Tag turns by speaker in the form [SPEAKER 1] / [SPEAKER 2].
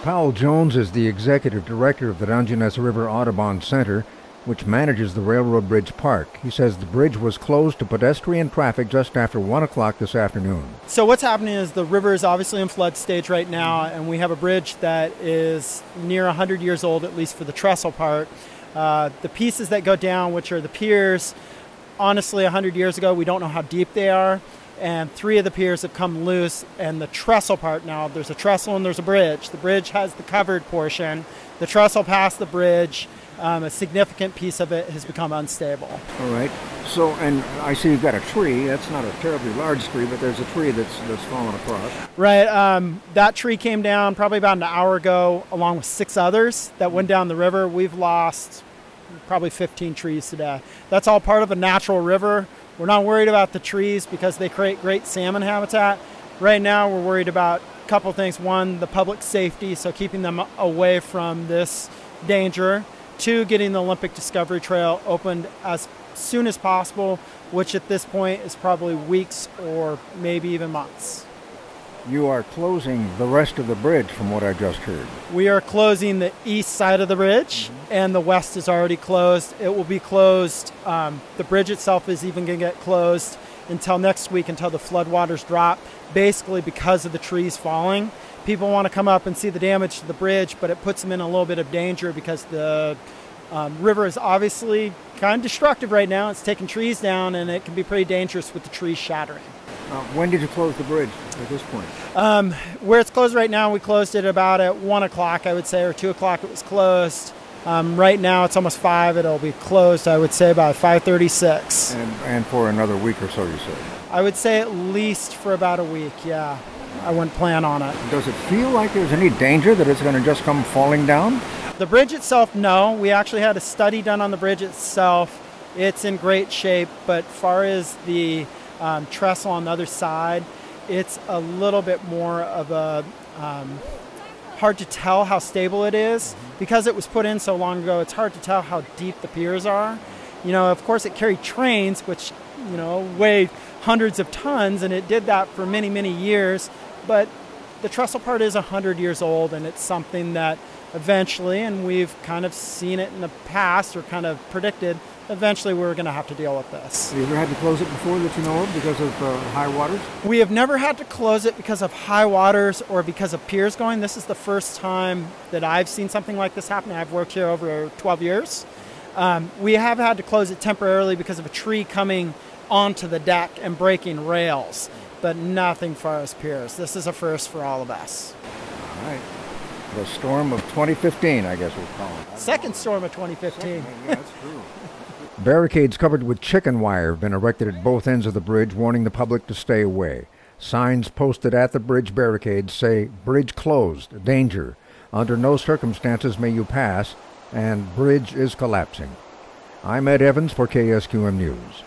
[SPEAKER 1] Powell Jones is the executive director of the Dungeness River Audubon Center, which manages the Railroad Bridge Park. He says the bridge was closed to pedestrian traffic just after 1 o'clock this afternoon.
[SPEAKER 2] So what's happening is the river is obviously in flood stage right now, and we have a bridge that is near 100 years old, at least for the trestle part. The pieces that go down, which are the piers, honestly, 100 years ago, we don't know how deep they are. And 3 of the piers have come loose, and the trestle part now, there's a trestle and there's a bridge. The bridge has the covered portion. The trestle past the bridge, a significant piece of it has become unstable.
[SPEAKER 1] All right. So, and I see you've got a tree. That's not a terribly large tree, but there's a tree that's fallen across.
[SPEAKER 2] Right. That tree came down probably about an hour ago, along with 6 others that went down the river. We've lost probably 15 trees today. That's all part of a natural river. We're not worried about the trees because they create great salmon habitat. Right now we're worried about a couple things. 1, the public safety, so keeping them away from this danger. 2, getting the Olympic Discovery Trail opened as soon as possible, which at this point is probably weeks or maybe even months.
[SPEAKER 1] You are closing the rest of the bridge from what I just heard.
[SPEAKER 2] We are closing the east side of the bridge, and the west is already closed. It will be closed. The bridge itself is even going to get closed until next week, until the floodwaters drop, basically because of the trees falling. People want to come up and see the damage to the bridge, but it puts them in a little bit of danger because the river is obviously kind of destructive right now. It's taking trees down, and it can be pretty dangerous with the trees shattering.
[SPEAKER 1] When did you close the bridge at this point?
[SPEAKER 2] Where it's closed right now, we closed it about at 1 o'clock, I would say, or 2 o'clock it was closed. Right now it's almost 5. It'll be closed, I would say, by 5:36.
[SPEAKER 1] And for another week or so, you said?
[SPEAKER 2] I would say at least for about a week, yeah. I wouldn't plan on it.
[SPEAKER 1] Does it feel like there's any danger that it's going to just come falling down?
[SPEAKER 2] The bridge itself, no. We actually had a study done on the bridge itself. It's in great shape, but far as the trestle on the other side, it's a little bit more of a hard to tell how stable it is. Because it was put in so long ago, it's hard to tell how deep the piers are. You know, of course it carried trains, which, you know, weigh hundreds of tons, and it did that for many, many years. But the trestle part is 100 years old, and it's something that eventually, and we've kind of seen it in the past or kind of predicted, eventually we're going to have to deal with this.
[SPEAKER 1] Have you ever had to close it before that you know of because of high waters?
[SPEAKER 2] We have never had to close it because of high waters or because of piers going. This is the first time that I've seen something like this happen. I've worked here over 12 years. We have had to close it temporarily because of a tree coming onto the deck and breaking rails, but nothing far as piers. This is a first for all of us.
[SPEAKER 1] All right. The storm of 2015, I guess we'll call it.
[SPEAKER 2] Second storm of 2015.
[SPEAKER 1] Yeah, that's true. Barricades covered with chicken wire have been erected at both ends of the bridge, warning the public to stay away. Signs posted at the bridge barricades say, "Bridge closed, danger. Under no circumstances may you pass," and "Bridge is collapsing." I'm Ed Evans for KSQM News.